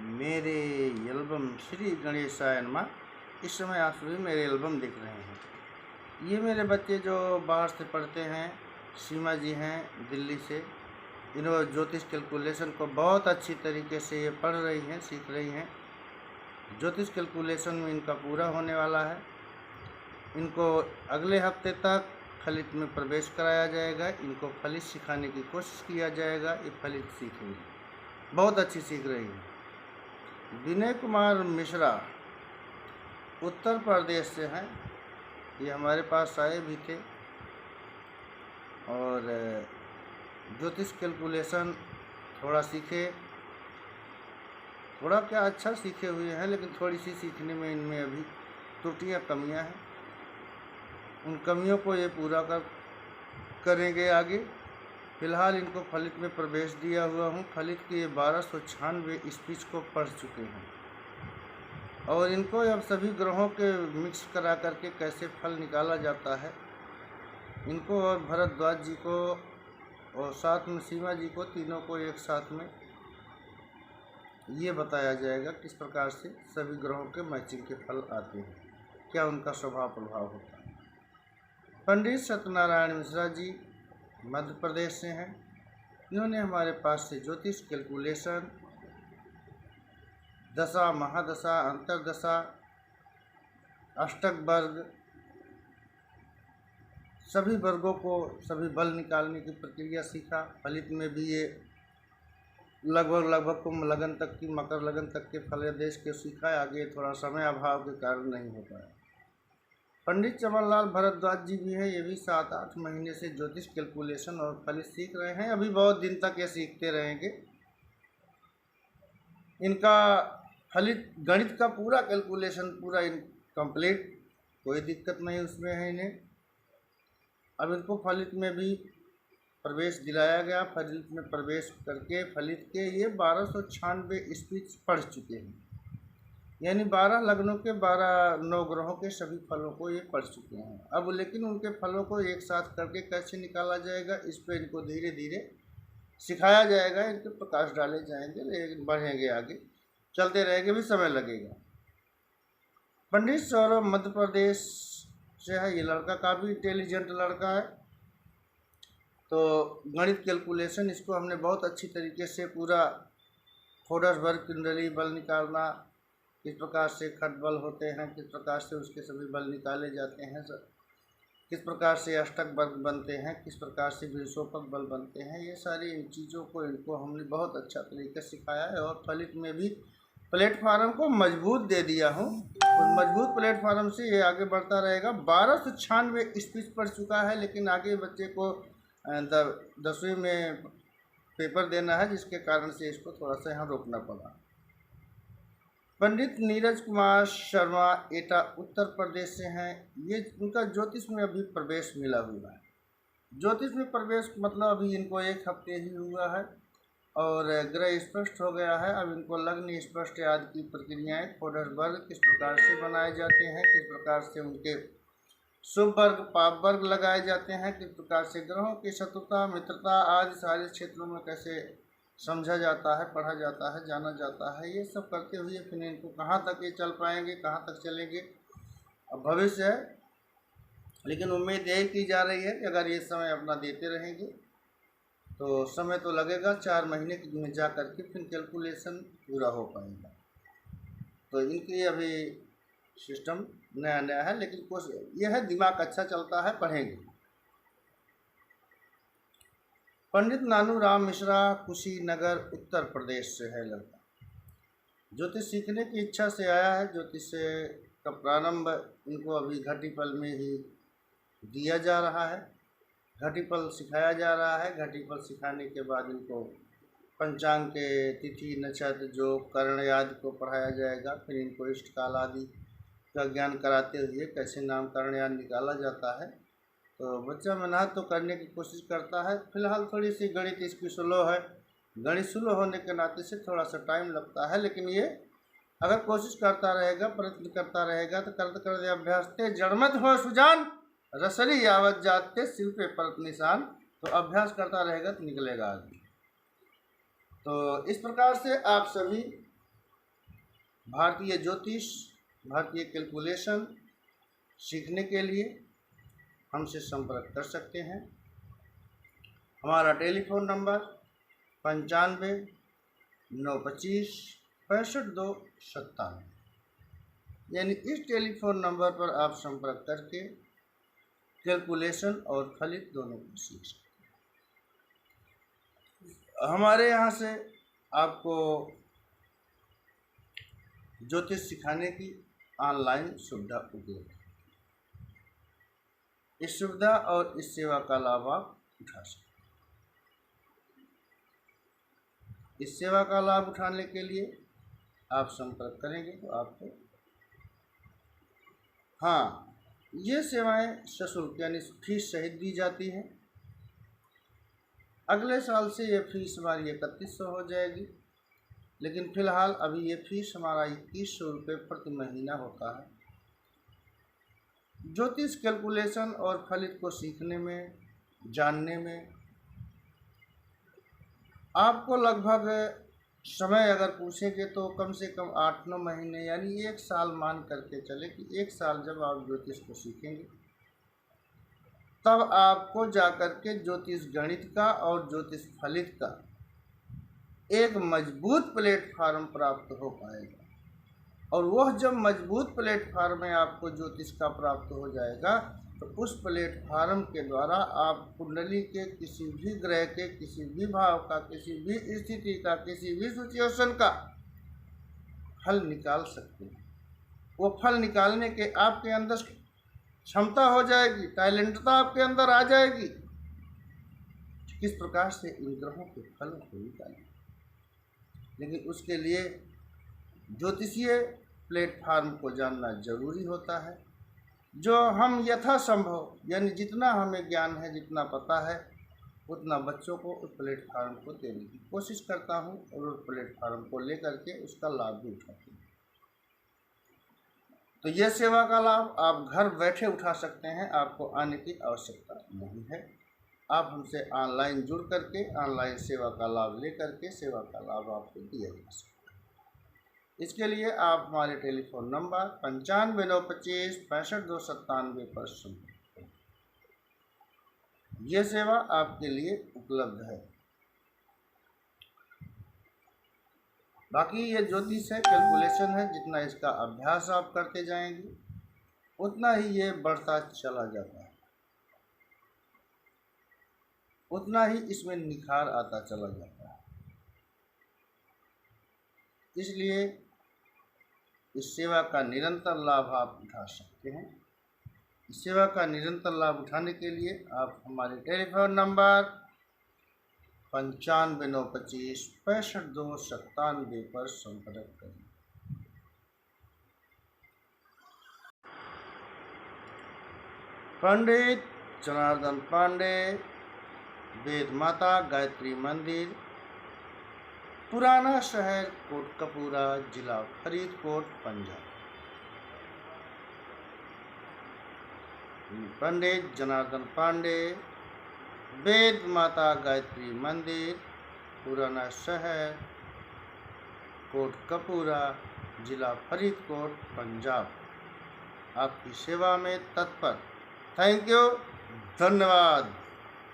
मेरे एल्बम श्री गणेशाय नमः। इस समय आप सभी मेरे एल्बम देख रहे हैं। ये मेरे बच्चे जो बाहर से पढ़ते हैं, सीमा जी हैं दिल्ली से। इन्होंने ज्योतिष कैलकुलेशन को बहुत अच्छी तरीके से ये पढ़ रही हैं, सीख रही हैं। ज्योतिष कैलकुलेशन में इनका पूरा होने वाला है। इनको अगले हफ्ते तक फलित में प्रवेश कराया जाएगा। इनको फलित सिखाने की कोशिश किया जाएगा। ये फलित सीखेंगे, बहुत अच्छी सीख रही है। विनय कुमार मिश्रा उत्तर प्रदेश से हैं। ये हमारे पास आए भी थे और ज्योतिष कैलकुलेशन थोड़ा सीखे, थोड़ा क्या अच्छा सीखे हुए हैं, लेकिन थोड़ी सी सीखने में इनमें अभी त्रुटियां कमियां हैं। उन कमियों को ये पूरा करेंगे आगे। फिलहाल इनको फलित में प्रवेश दिया हुआ हूँ। फलित के ये 1296 स्पीच को पढ़ चुके हैं और इनको अब सभी ग्रहों के मिक्स करा करके कैसे फल निकाला जाता है, इनको और भरद्वाज जी को और साथ में सीमा जी को, तीनों को एक साथ में ये बताया जाएगा किस प्रकार से सभी ग्रहों के मैचिंग के फल आते हैं, क्या उनका स्वभाव प्रभाव होता है। पंडित सत्यनारायण मिश्रा जी मध्य प्रदेश से हैं। इन्होंने हमारे पास से ज्योतिष कैलकुलेशन, दशा, महादशा, अंतरदशा, अष्टक वर्ग, सभी वर्गों को सभी बल निकालने की प्रक्रिया सीखा। फलित में भी ये लगभग कुंभ लगन तक की, मकर लगन तक के फल देश के सीखा। आगे थोड़ा समय अभाव के कारण नहीं हो पाया। पंडित चमनलाल भरद्वाज जी भी हैं। ये भी 7-8 महीने से ज्योतिष कैलकुलेशन और फलित सीख रहे हैं। अभी बहुत दिन तक ये सीखते रहेंगे। इनका फलित गणित का पूरा कैलकुलेशन पूरा कंप्लीट, कोई दिक्कत नहीं उसमें है इन्हें। अब इनको फलित में भी प्रवेश दिलाया गया। फलित में प्रवेश करके फलित के ये 1296 स्पीच पढ़ चुके हैं, यानी 12 लग्नों के 12 नवग्रहों के सभी फलों को ये पढ़ चुके हैं। अब लेकिन उनके फलों को एक साथ करके कैसे निकाला जाएगा, इस पर इनको धीरे धीरे सिखाया जाएगा। इनके प्रकाश डाले जाएंगे, लेकिन बढ़ेंगे आगे, चलते रहेंगे, भी समय लगेगा। पंडित सौरभ मध्य प्रदेश से है। ये लड़का काफ़ी इंटेलिजेंट लड़का है। तो गणित कैलकुलेशन इसको हमने बहुत अच्छी तरीके से पूरा खोडस वर्ग, कुंडली, बल निकालना, किस प्रकार से खट बल होते हैं, किस प्रकार से उसके सभी बल निकाले जाते हैं, किस प्रकार से अष्टक वर्ग बनते हैं, किस प्रकार से विषोपक बल बनते हैं, ये सारी इन चीज़ों को इनको हमने बहुत अच्छा तरीके से सिखाया है। और फलित में भी प्लेटफार्म को मजबूत दे दिया हूँ। उस मजबूत प्लेटफार्म से ये आगे बढ़ता रहेगा। 1296 स्पीच पढ़ चुका है, लेकिन आगे बच्चे को 10वीं में पेपर देना है, जिसके कारण से इसको थोड़ा सा यहाँ रोकना पड़ा। पंडित नीरज कुमार शर्मा एटा उत्तर प्रदेश से हैं। ये उनका ज्योतिष में अभी प्रवेश मिला हुआ है। ज्योतिष में प्रवेश मतलब अभी इनको 1 हफ्ते ही हुआ है और ग्रह स्पष्ट हो गया है। अब इनको लग्न स्पष्ट आदि की प्रक्रियाएं, खोडस वर्ग किस प्रकार से बनाए जाते हैं, किस प्रकार से उनके शुभ वर्ग, पाप वर्ग लगाए जाते हैं, किस प्रकार से ग्रहों की शत्रुता, मित्रता आदि सारे क्षेत्रों में कैसे समझा जाता है, पढ़ा जाता है, जाना जाता है, ये सब करते हुए फिर इनको कहाँ तक ये चल पाएंगे, कहाँ तक चलेंगे, अब भविष्य है। लेकिन उम्मीद यही की जा रही है कि अगर ये समय अपना देते रहेंगे तो समय तो लगेगा, 4 महीने में जा कर के फिर कैलकुलेशन पूरा हो पाएगा। तो इनकी अभी सिस्टम नया नया है, लेकिन कोशिश यह है दिमाग अच्छा चलता है, पढ़ेंगे। पंडित नानूराम मिश्रा कुशीनगर उत्तर प्रदेश से है लड़का। ज्योतिष सीखने की इच्छा से आया है। ज्योतिष से का प्रारंभ इनको अभी घटीपल में ही दिया जा रहा है। घटीपल सिखाया जा रहा है। घटीपल सिखाने के बाद इनको पंचांग के तिथि, नक्षत्र, जो कर्ण आदि को पढ़ाया जाएगा। फिर इनको इष्टकाल आदि का ज्ञान कराते हुए कैसे नामकरण आदि निकाला जाता है। तो बच्चा मेहनत तो करने की कोशिश करता है। फिलहाल थोड़ी सी गणित इसकी स्लो है। गणित स्लो होने के नाते से थोड़ा सा टाइम लगता है, लेकिन ये अगर कोशिश करता रहेगा, प्रयत्न करता रहेगा तो करते करते अभ्यास ते जड़मत हो सुजान, रसरी यावत जाते सिल पे परत निशान। तो अभ्यास करता रहेगा तो निकलेगा आगे। तो इस प्रकार से आप सभी भारतीय ज्योतिष, भारतीय कैलकुलेशन सीखने के लिए हमसे संपर्क कर सकते हैं। हमारा टेलीफोन नंबर 95-925-65-297, यानी इस टेलीफोन नंबर पर आप संपर्क करके कैलकुलेशन और फलित दोनों को सीख सकते हैं। हमारे यहाँ से आपको ज्योतिष सिखाने की ऑनलाइन सुविधा उपलब्ध है। इस सुविधा और इस सेवा का लाभ आप उठा सकते हैं। इस सेवा का लाभ उठाने के लिए आप संपर्क करेंगे तो आपको, हाँ, ये सेवाएं सशुल्क यानी फीस सहित दी जाती हैं। अगले साल से ये फीस हमारी 3100 हो जाएगी, लेकिन फ़िलहाल अभी ये फीस हमारा 2100 रुपये प्रति महीना होता है। ज्योतिष कैलकुलेशन और फलित को सीखने में, जानने में आपको लगभग समय अगर पूछेंगे तो कम से कम 8-9 महीने यानी 1 साल मान करके चले कि 1 साल जब आप ज्योतिष को सीखेंगे तब आपको जाकर के ज्योतिष गणित का और ज्योतिष फलित का एक मजबूत प्लेटफार्म प्राप्त हो पाएगा। और वह जब मजबूत प्लेटफार्म में आपको ज्योतिष का प्राप्त हो जाएगा तो उस प्लेटफार्म के द्वारा आप कुंडली के किसी भी ग्रह के किसी भी भाव का, किसी भी स्थिति का, किसी भी सिचुएशन का फल निकाल सकते हैं। वो फल निकालने के आपके अंदर क्षमता हो जाएगी, टैलेंटता आपके अंदर आ जाएगी। किस प्रकार से इन ग्रहों के फलों को निकालें, लेकिन उसके लिए ज्योतिषीय प्लेटफार्म को जानना जरूरी होता है, जो हम यथासंभव यानी जितना हमें ज्ञान है, जितना पता है, उतना बच्चों को उस प्लेटफार्म को देने की कोशिश करता हूं और उस प्लेटफार्म को लेकर के उसका लाभ भी उठाती हूँ। तो यह सेवा का लाभ आप घर बैठे उठा सकते हैं, आपको आने की आवश्यकता नहीं है। आप हमसे ऑनलाइन जुड़ करके ऑनलाइन सेवा का लाभ ले करके सेवा का लाभ आपको दिया जा सकता है। इसके लिए आप हमारे टेलीफोन नंबर 95-925-65-297 पर संपर्क करें। यह सेवा आपके लिए उपलब्ध है। बाकी ये ज्योतिष है, कैलकुलेशन है, जितना इसका अभ्यास आप करते जाएंगे उतना ही ये बढ़ता चला जाता है, उतना ही इसमें निखार आता चला जाता है। इसलिए इस सेवा का निरंतर लाभ आप उठा सकते हैं। इस सेवा का निरंतर लाभ उठाने के लिए आप हमारे टेलीफोन नंबर 95-925-65-297 पर संपर्क करें। पंडित जनार्दन पांडे, वेद माता गायत्री मंदिर, पुराना शहर कोटकपूरा, जिला फरीदकोट, पंजाब। पंडित जनार्दन पांडे, वेद माता गायत्री मंदिर, पुराना शहर कोटकपूरा, जिला फरीदकोट, पंजाब आपकी सेवा में तत्पर। थैंक यू, धन्यवाद।